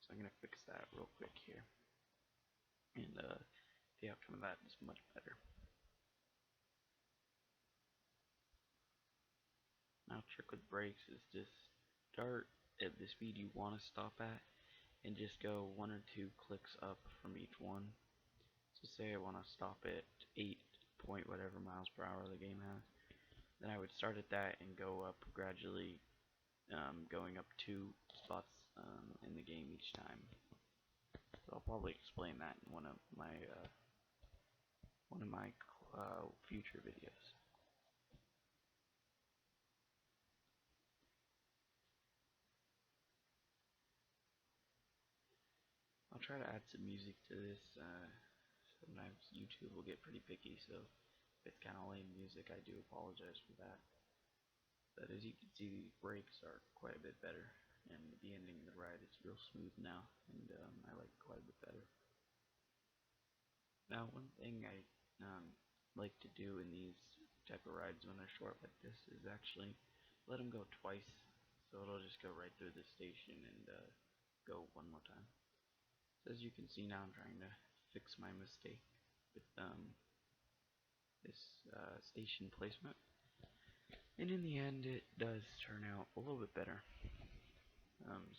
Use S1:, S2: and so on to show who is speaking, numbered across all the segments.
S1: So I'm going to fix that real quick here. And the outcome of that is much better. Now, trick with brakes is just start at the speed you want to stop at and just go 1 or 2 clicks up from each one. So say I want to stop at 8 point whatever miles per hour the game has, then I would start at that and go up gradually, going up 2 spots in the game each time. So I'll probably explain that in one of my future videos. I'll try to add some music to this. Sometimes YouTube will get pretty picky, so if it's kind of lame music, I do apologize for that. But as you can see, these brakes are quite a bit better, and the ending of the ride is real smooth now, and I like it quite a bit better. Now, one thing I like to do in these type of rides when they're short like this is actually let them go twice, so it'll just go right through the station and go one more time. So as you can see now, I'm trying to fix my mistake with this station placement, and in the end it does turn out a little bit better.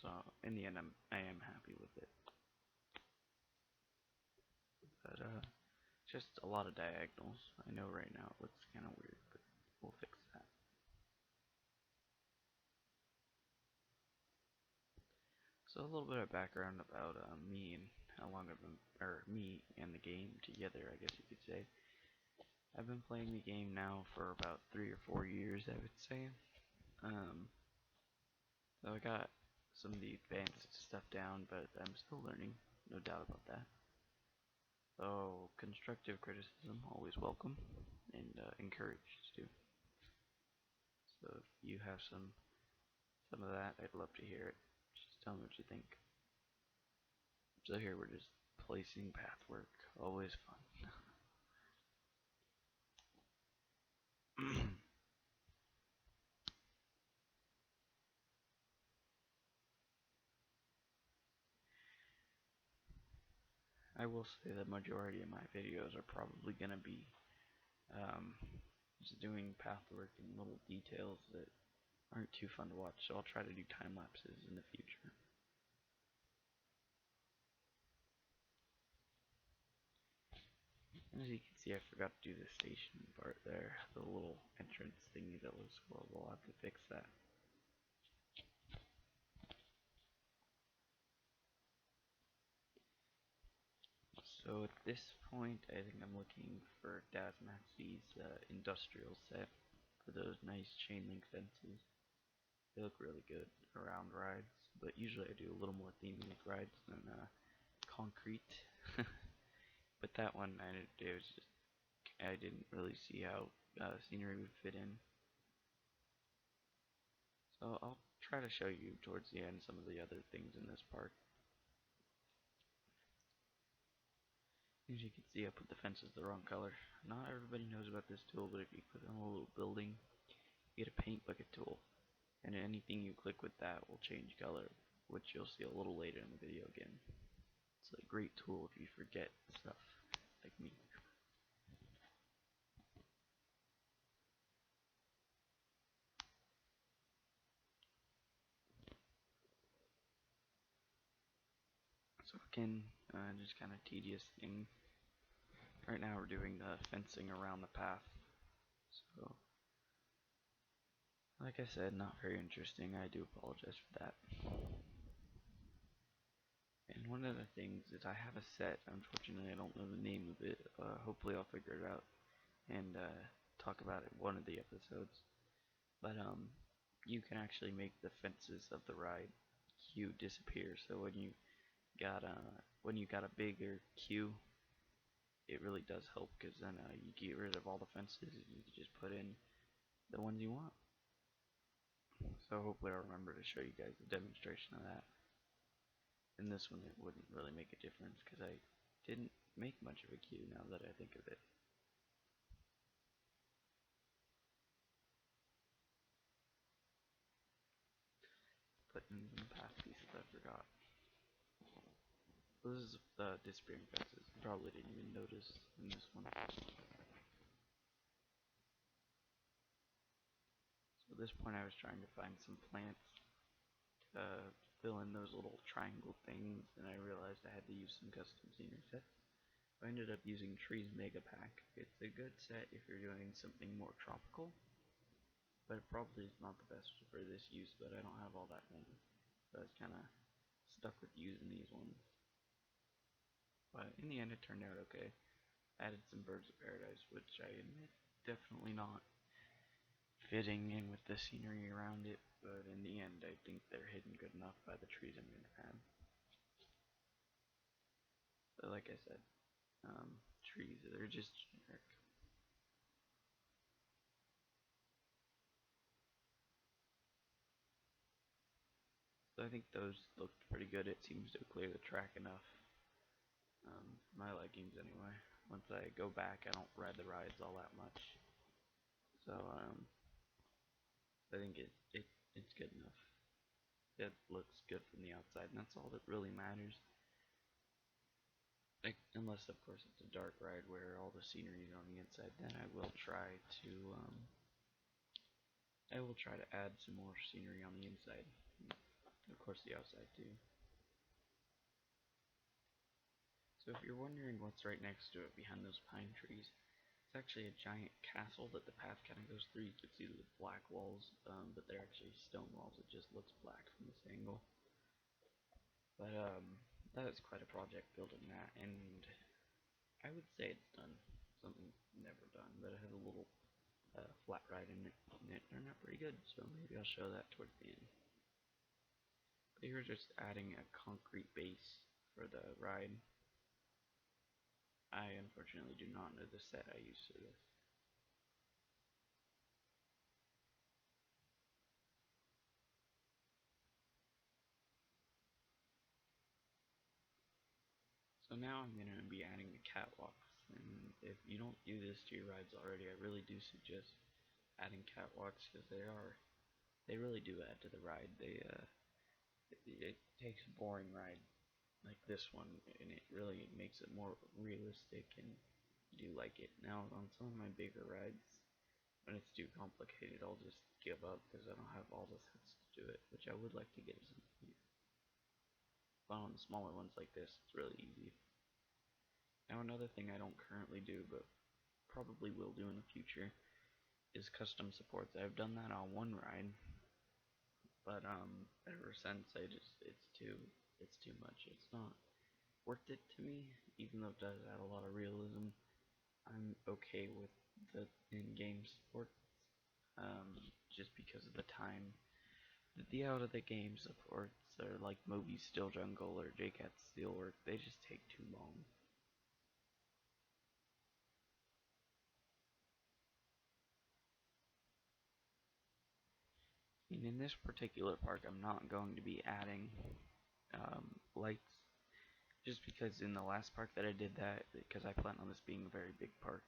S1: So in the end I am happy with it, but just a lot of diagonals. I know right now it looks kind of weird, but we'll fix that. So a little bit of background about me and how long I've been, or me and the game together, I guess you could say. I've been playing the game now for about 3 or 4 years, I would say. So I got some of the advanced stuff down, but I'm still learning, no doubt about that. So constructive criticism, always welcome, and encouraged too. So if you have some of that, I'd love to hear it. Just tell me what you think. So here we're just placing path work, always fun. I will say the majority of my videos are probably going to be just doing path work and little details that aren't too fun to watch, so I'll try to do time lapses in the future. And as you can see, I forgot to do the station part there, the little entrance thingy that looks horrible. I'll have to fix that. So at this point, I think I'm looking for Dazmaxi's industrial set for those nice chain link fences. They look really good around rides, but usually I do a little more theming with rides than concrete. But that one, I didn't really see how scenery would fit in. So I'll try to show you towards the end some of the other things in this park. As you can see, I put the fences the wrong color. Not everybody knows about this tool, but if you click on a little building, you get a paint bucket tool. And anything you click with that will change color, which you'll see a little later in the video again. It's a great tool if you forget stuff, like me. So again, just kind of tedious thing. Right now we're doing the fencing around the path. So, like I said, not very interesting. I do apologize for that. And one of the things is I have a set. Unfortunately, I don't know the name of it. Hopefully I'll figure it out and talk about it in one of the episodes. But you can actually make the fences of the ride queue disappear. So when you got a bigger queue, it really does help, because then you get rid of all the fences and you can just put in the ones you want. So hopefully I'll remember to show you guys a demonstration of that. In this one it wouldn't really make a difference because I didn't make much of a queue now that I think of it. Put in some path pieces I forgot. So this is the disappearing fences. You probably didn't even notice in this one. So at this point I was trying to find some plants to fill in those little triangle things, and I realized I had to use some custom scenery sets. I ended up using Trees Mega Pack. It's a good set if you're doing something more tropical, but it probably is not the best for this use, but I don't have all that many. So I was kind of stuck with using these ones. But in the end it turned out okay. Added some birds of paradise, which I admit definitely not fitting in with the scenery around it, but in the end I think they're hidden good enough by the trees I'm gonna add. But like I said, trees, they're just generic. So I think those looked pretty good. It seems to clear the track enough. My likings anyway. Once I go back, I don't ride the rides all that much. So I think it's good enough. It looks good from the outside, and that's all that really matters. Unless of course it's a dark ride where all the scenery is on the inside, then I will try to add some more scenery on the inside. And of course the outside too. So if you're wondering what's right next to it behind those pine trees, it's actually a giant castle that the path kind of goes through. You can see the black walls, but they're actually stone walls. It just looks black from this angle. But that is quite a project building that, and I would say it's done. Something never done, but it has a little flat ride in it, and it turned out pretty good. So maybe I'll show that towards the end. But here's just adding a concrete base for the ride. I unfortunately do not know the set I used for this. So now I'm going to be adding the catwalks, and if you don't do this to your rides already, I really do suggest adding catwalks, because they really do add to the ride. It takes a boring ride like this one, and it really makes it more realistic, and you do like it. Now on some of my bigger rides, when it's too complicated, I'll just give up because I don't have all the sets to do it, which I would like to get at some point. But on the smaller ones like this, it's really easy. Now another thing I don't currently do, but probably will do in the future, is custom supports. I've done that on one ride, but ever since it's too much. It's not worth it to me, even though it does add a lot of realism. I'm okay with the in-game support, just because of the time. The out of the game supports are like Moby's Still Jungle or JCat's Steelwork. They just take too long. And in this particular park, I'm not going to be adding lights, just because in the last park that I did that, because I plan on this being a very big park.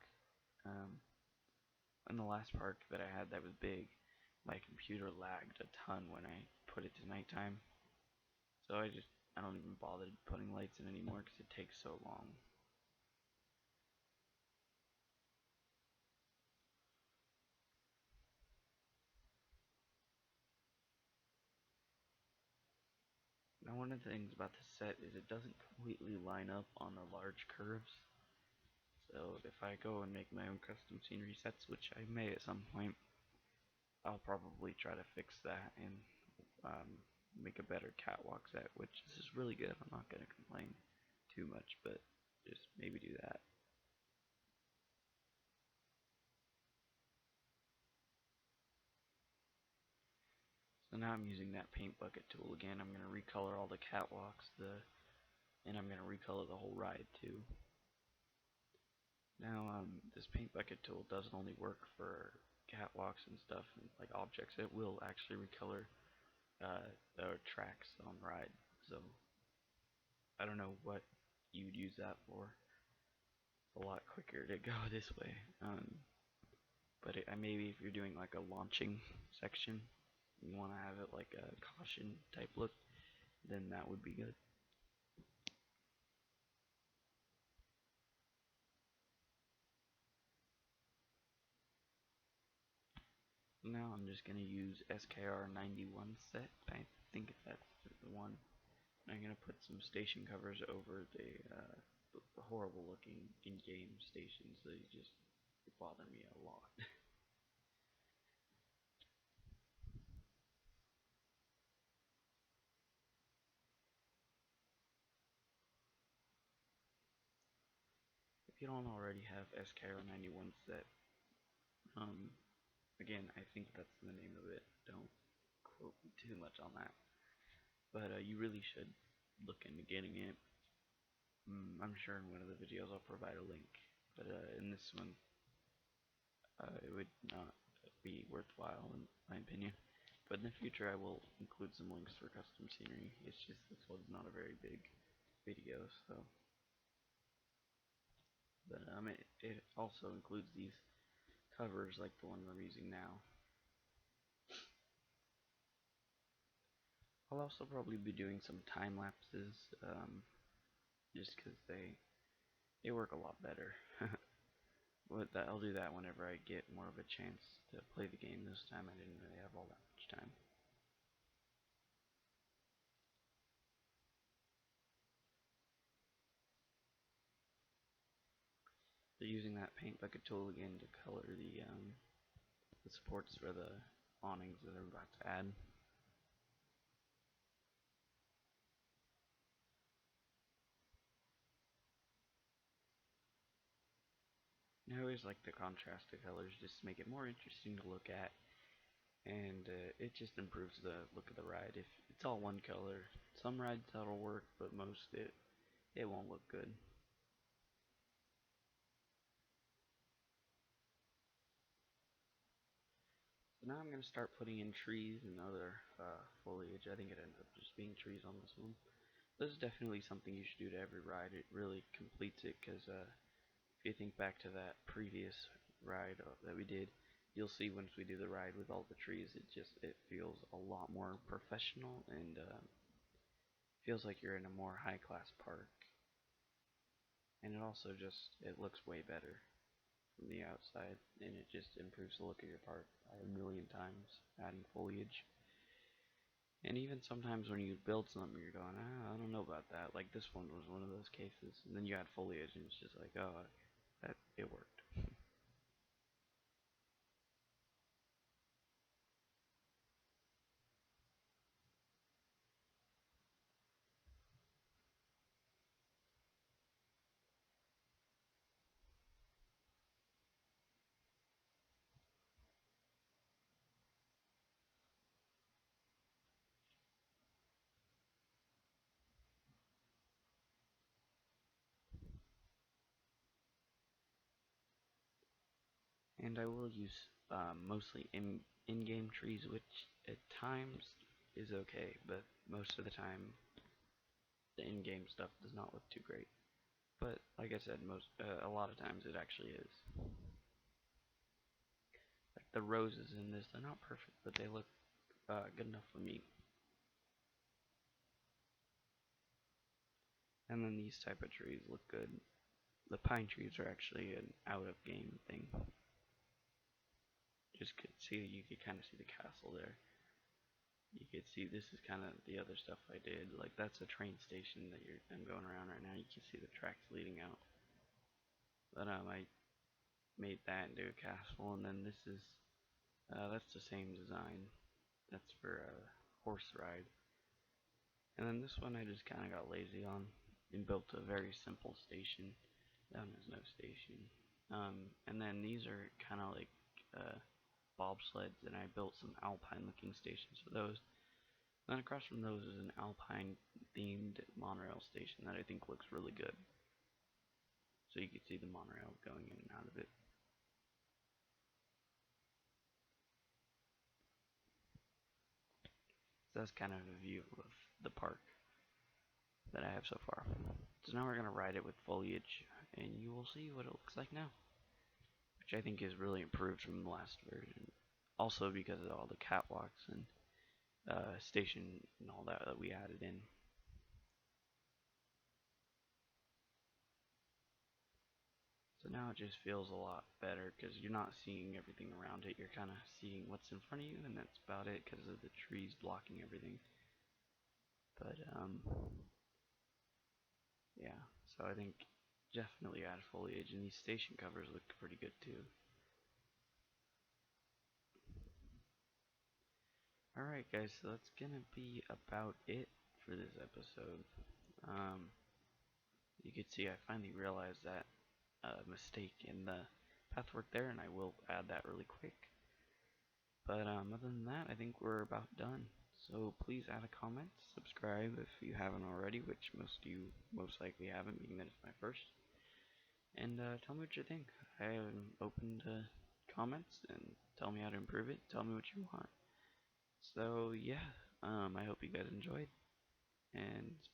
S1: In the last park that I had that was big, my computer lagged a ton when I put it to nighttime. So I don't even bother putting lights in anymore because it takes so long. Now one of the things about this set is it doesn't completely line up on the large curves. So if I go and make my own custom scenery sets, which I may at some point, I'll probably try to fix that and make a better catwalk set, which this is really good. I'm not going to complain too much, but just maybe do that. So now I'm using that paint bucket tool again. I'm going to recolor all the catwalks, and I'm going to recolor the whole ride too. Now this paint bucket tool doesn't only work for catwalks and stuff, and like objects. It will actually recolor the tracks on ride. So I don't know what you'd use that for. It's a lot quicker to go this way. But maybe if you're doing like a launching section, you want to have it like a caution type look, then that would be good. now I'm just gonna use SKR91 set. I think that's the one. I'm gonna put some station covers over the horrible looking in-game stations. They just bother me a lot. If you don't already have SKR91 set, again, I think that's the name of it. Don't quote me too much on that. But you really should look into getting it. I'm sure in one of the videos I'll provide a link. But in this one, it would not be worthwhile in my opinion. But in the future I will include some links for custom scenery. It's just this one's not a very big video, so. But it also includes these covers like the one I'm using now. I'll also probably be doing some time lapses, just because they work a lot better. But I'll do that whenever I get more of a chance to play the game. This time I didn't really have all that much time. So using that paint bucket tool again to color the supports for the awnings that I'm about to add. I always like the contrast of colors, just to make it more interesting to look at, and it just improves the look of the ride. If it's all one color, some rides that'll work, but most it won't look good. So now I'm going to start putting in trees and other foliage. I think it ended up just being trees on this one. This is definitely something you should do to every ride. It really completes it, because if you think back to that previous ride that we did, you'll see once we do the ride with all the trees, it feels a lot more professional, and feels like you're in a more high class park. And it also it looks way better from the outside, and it just improves the look of your park a million times, adding foliage. And even sometimes when you build something, you're going, I don't know about that. Like this one was one of those cases. And then you add foliage, and it's just like, oh, it worked. And I will use mostly in-game trees, which at times is okay, but most of the time the in-game stuff does not look too great. But like I said, a lot of times it actually is. Like the roses in this, they're not perfect, but they look good enough for me. And then these type of trees look good. The pine trees are actually an out-of-game thing. Just could see, you could kind of see the castle there. You could see this is kind of the other stuff I did. Like that's a train station that I'm going around right now. You can see the tracks leading out. But I made that into a castle, and then this is that's the same design. That's for a horse ride. And then this one I just kind of got lazy on and built a very simple station. That one has no station. And then these are kind of like bobsleds, and I built some alpine looking stations for those. And then across from those is an alpine themed monorail station that I think looks really good. So you can see the monorail going in and out of it. So that's kind of a view of the park that I have so far. So now we're going to ride it with foliage, and you will see what it looks like now, which I think is really improved from the last version. Also because of all the catwalks and station and all that we added in. So now now it just feels a lot better because you're not seeing everything around it. You're kind of seeing what's in front of you, and that's about it because of the trees blocking everything. But yeah, so I think definitely add foliage, and these station covers look pretty good too. Alright guys, so that's gonna be about it for this episode. You can see I finally realized that mistake in the pathwork there, and I will add that really quick. But other than that, I think we're about done. So please add a comment, subscribe if you haven't already, which most of you most likely haven't, being that it's my first. And tell me what you think. I am open to comments, and tell me how to improve it. Tell me what you want. So yeah, I hope you guys enjoyed, and bye.